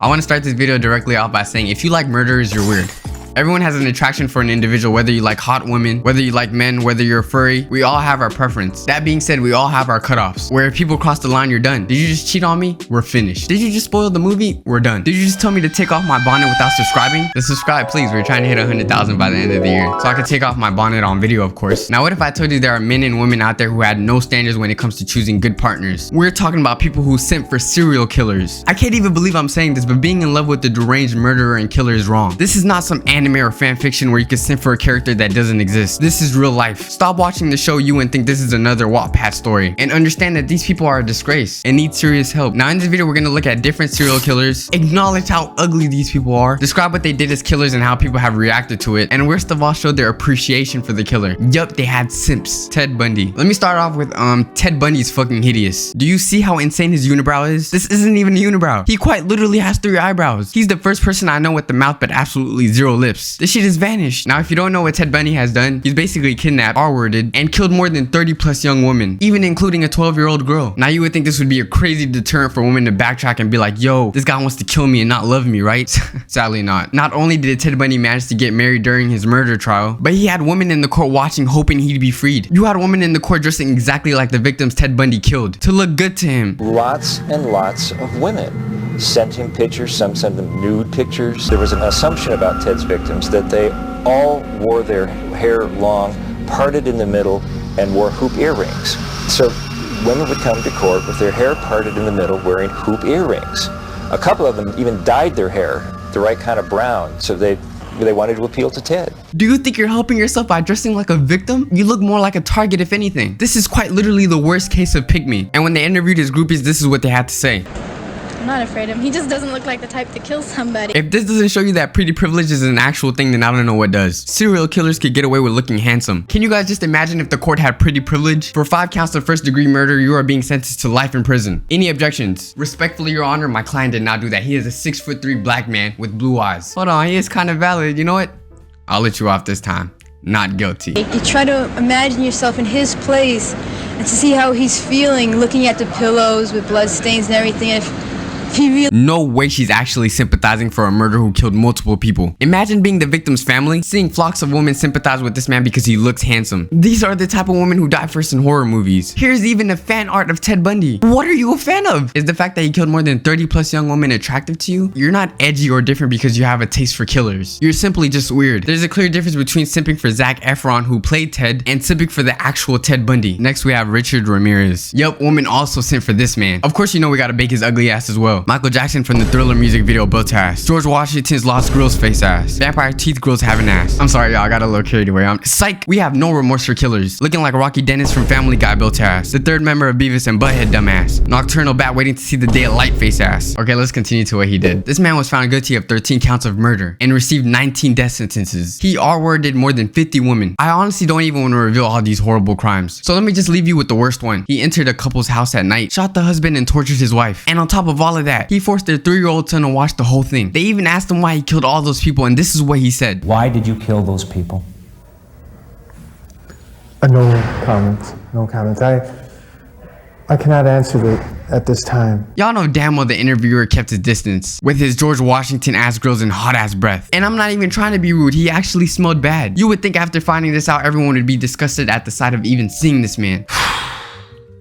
I want to start this video directly off by saying if you like murderers, you're weird. Everyone has an attraction for an individual, whether you like hot women, whether you like men, whether you're a furry. We all have our preference. That being said, we all have our cutoffs, where if people cross the line, you're done. Did you just cheat on me? We're finished. Did you just spoil the movie? We're done. Did you just tell me to take off my bonnet without subscribing? Then subscribe, please. We're trying to hit 100,000 by the end of the year, so I can take off my bonnet on video, of course. Now, what if I told you there are men and women out there who had no standards when it comes to choosing good partners? We're talking about people who simp for serial killers. I can't even believe I'm saying this, but being in love with the deranged murderer and killer is wrong. This is not some anime or fan fiction where you can simp for a character that doesn't exist. This is real life. Stop watching the show You and think this is another Wattpad story, and understand that these people are a disgrace and need serious help. Now in this video, we're gonna look at different serial killers, acknowledge how ugly these people are, describe what they did as killers and how people have reacted to it, and worst of all, show their appreciation for the killer. Yup, they had simps. Ted Bundy. Let me start off with Ted Bundy's fucking hideous. Do you see how insane his unibrow is? This isn't even a unibrow. He quite literally has 3 eyebrows. He's the first person I know with the mouth but absolutely 0 lips. This shit is vanished. Now, if you don't know what Ted Bundy has done, he's basically kidnapped, R-worded, and killed more than 30 plus young women, even including a 12-year-old girl. Now, you would think this would be a crazy deterrent for women to backtrack and be like, yo, this guy wants to kill me and not love me, right? Sadly not. Not only did Ted Bundy manage to get married during his murder trial, but he had women in the court watching, hoping he'd be freed. You had women in the court dressing exactly like the victims Ted Bundy killed, to look good to him. Lots and lots of women sent him pictures, some sent them nude pictures. There was an assumption about Ted's victims that they all wore their hair long, parted in the middle, and wore hoop earrings. So women would come to court with their hair parted in the middle, wearing hoop earrings. A couple of them even dyed their hair the right kind of brown, so they wanted to appeal to Ted. Do you think you're helping yourself by dressing like a victim? You look more like a target, if anything. This is quite literally the worst case of pick me. And when they interviewed his groupies, this is what they had to say. I'm not afraid of him. He just doesn't look like the type to kill somebody. If this doesn't show you that pretty privilege is an actual thing, then I don't know what does. Serial killers could get away with looking handsome. Can you guys just imagine if the court had pretty privilege? For 5 counts of first-degree murder, you are being sentenced to life in prison. Any objections? Respectfully, Your Honor, my client did not do that. He is a 6'3" black man with blue eyes. Hold on, he is kind of valid. You know what? I'll let you off this time. Not guilty. You try to imagine yourself in his place and to see how he's feeling, looking at the pillows with blood stains and everything. No way she's actually sympathizing for a murderer who killed multiple people. Imagine being the victim's family, seeing flocks of women sympathize with this man because he looks handsome. These are the type of women who die first in horror movies. Here's even a fan art of Ted Bundy. What are you a fan of? Is the fact that he killed more than 30 plus young women attractive to you? You're not edgy or different because you have a taste for killers. You're simply just weird. There's a clear difference between simping for Zac Efron, who played Ted, and simping for the actual Ted Bundy. Next, we have Richard Ramirez. Yup, women also simp for this man. Of course, you know we gotta bake his ugly ass as well. Michael Jackson from the Thriller music video built ass. George Washington's Lost Girls face ass. Vampire Teeth Girls have an ass. I'm sorry, y'all, I got a little carried away. Psych! We have no remorse for killers. Looking like Rocky Dennis from Family Guy built ass. The 3rd member of Beavis and Butthead dumbass. Nocturnal Bat waiting to see the day of light face ass. Okay, let's continue to what he did. This man was found guilty of 13 counts of murder and received 19 death sentences. He R-worded more than 50 women. I honestly don't even want to reveal all these horrible crimes. So let me just leave you with the worst one. He entered a couple's house at night, shot the husband and tortured his wife. And on top of all of that, he forced their 3-year-old son to watch the whole thing. They even asked him why he killed all those people, and this is what he said. Why did you kill those people? No comments. No comments. I cannot answer that at this time. Y'all know damn well the interviewer kept his distance with his George Washington ass girls and hot ass breath. And I'm not even trying to be rude. He actually smelled bad. You would think after finding this out, everyone would be disgusted at the sight of even seeing this man.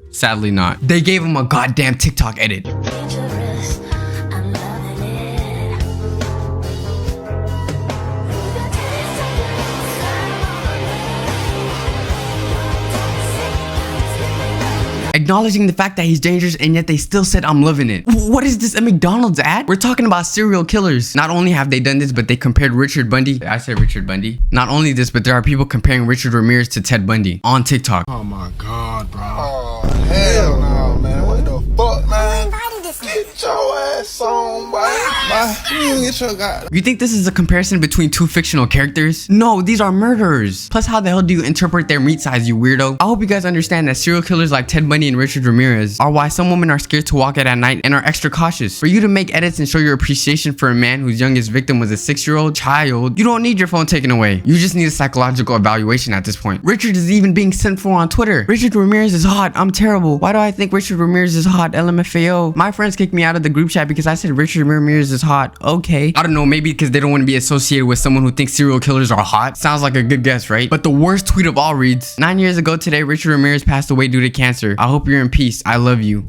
Sadly not. They gave him a goddamn TikTok edit. Acknowledging the fact that he's dangerous, and yet they still said I'm loving it. What is this, a McDonald's ad? We're talking about serial killers. Not only have they done this, but they compared Richard Bundy. I said Richard Bundy. Not only this, but there are people comparing Richard Ramirez to Ted Bundy on TikTok. Oh my god, bro. Oh hell no, man. What the fuck, man? Get your ass on, boy. You get your god. You think this is a comparison between 2 fictional characters? No, these are murderers. Plus, how the hell do you interpret their meat size, you weirdo? I hope you guys understand that serial killers like Ted Bundy and Richard Ramirez are why some women are scared to walk out at night and are extra cautious. For you to make edits and show your appreciation for a man whose youngest victim was a 6-year-old child, you don't need your phone taken away. You just need a psychological evaluation at this point. Richard is even being sent for on Twitter. Richard Ramirez is hot. I'm terrible. Why do I think Richard Ramirez is hot? LMFAO. My friends kicked me out out of the group chat because I said Richard Ramirez is hot. Okay. I don't know, maybe because they don't want to be associated with someone who thinks serial killers are hot. Sounds like a good guess, right? But the worst tweet of all reads, 9 years ago today, Richard Ramirez passed away due to cancer. I hope you're in peace. I love you.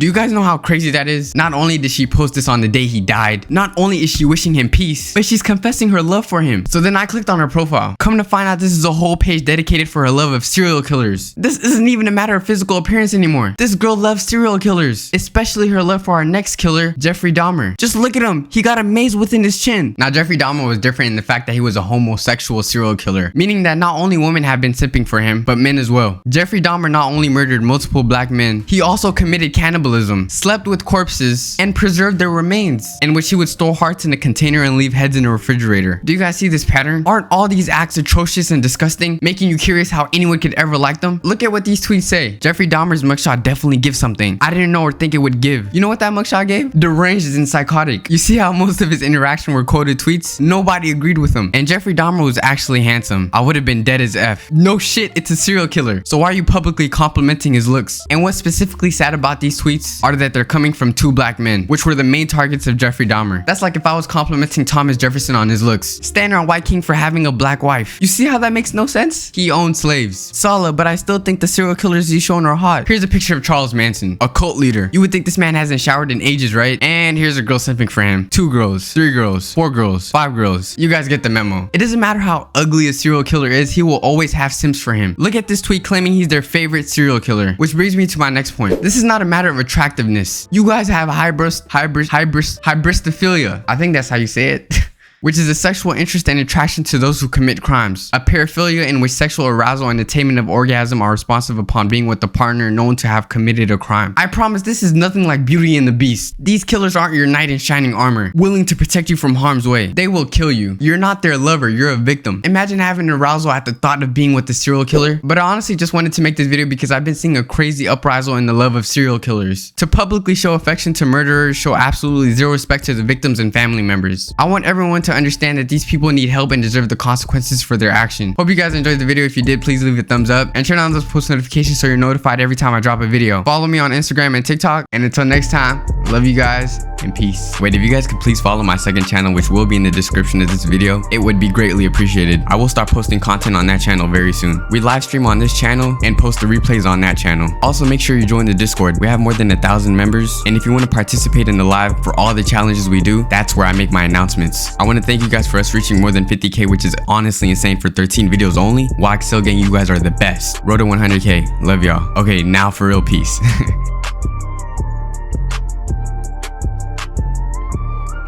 Do you guys know how crazy that is? Not only did she post this on the day he died, not only is she wishing him peace, but she's confessing her love for him. So then I clicked on her profile. Come to find out, this is a whole page dedicated for her love of serial killers. This isn't even a matter of physical appearance anymore. This girl loves serial killers, especially her love for our next killer, Jeffrey Dahmer. Just look at him. He got a maze within his chin. Now, Jeffrey Dahmer was different in the fact that he was a homosexual serial killer, meaning that not only women have been simping for him, but men as well. Jeffrey Dahmer not only murdered multiple black men, he also committed cannibalism, slept with corpses, and preserved their remains, in which he would store hearts in a container and leave heads in a refrigerator. Do you guys see this pattern? Aren't all these acts atrocious and disgusting, making you curious how anyone could ever like them? Look at what these tweets say. Jeffrey Dahmer's mugshot definitely gives something I didn't know or think it would give. You know what that mugshot gave? Deranged and psychotic. You see how most of his interaction were quoted tweets? Nobody agreed with him. And Jeffrey Dahmer was actually handsome. I would have been dead as F. No shit, it's a serial killer. So why are you publicly complimenting his looks? And what's specifically sad about these tweets are that they're coming from 2 black men, which were the main targets of Jeffrey Dahmer. That's like if I was complimenting Thomas Jefferson on his looks. Standing on White King for having a black wife. You see how that makes no sense? He owned slaves. Sala, but I still think the serial killers he's showing are hot. Here's a picture of Charles Manson, a cult leader. You would think this man hasn't showered in ages, right? And here's a girl simping for him. 2 girls, 3 girls, 4 girls, 5 girls. You guys get the memo. It doesn't matter how ugly a serial killer is, he will always have simps for him. Look at this tweet claiming he's their favorite serial killer, which brings me to my next point. This is not a matter of attractiveness. You guys have Hybristophilia. I think that's how you say it. Which is a sexual interest and attraction to those who commit crimes. A paraphilia in which sexual arousal and attainment of orgasm are responsive upon being with the partner known to have committed a crime. I promise this is nothing like Beauty and the Beast. These killers aren't your knight in shining armor, willing to protect you from harm's way. They will kill you. You're not their lover, you're a victim. Imagine having arousal at the thought of being with a serial killer. But I honestly just wanted to make this video because I've been seeing a crazy uprisal in the love of serial killers. To publicly show affection to murderers, show absolutely zero respect to the victims and family members. I want everyone to understand that these people need help and deserve the consequences for their action. Hope you guys enjoyed the video. If you did, please leave a thumbs up and turn on those post notifications so you're notified every time I drop a video. Follow me on Instagram and TikTok. And until next time, love you guys and peace. Wait, if you guys could please follow my second channel, which will be in the description of this video, it would be greatly appreciated. I will start posting content on that channel very soon. We live stream on this channel and post the replays on that channel. Also, make sure you join the Discord. We have more than 1,000 members, and if you want to participate in the live for all the challenges we do, that's where I make my announcements. I want to thank you guys for us reaching more than 50k, which is honestly insane for 13 videos only. YXL gang, you guys are the best. Road to 100k. Love y'all. Okay, now for real, peace.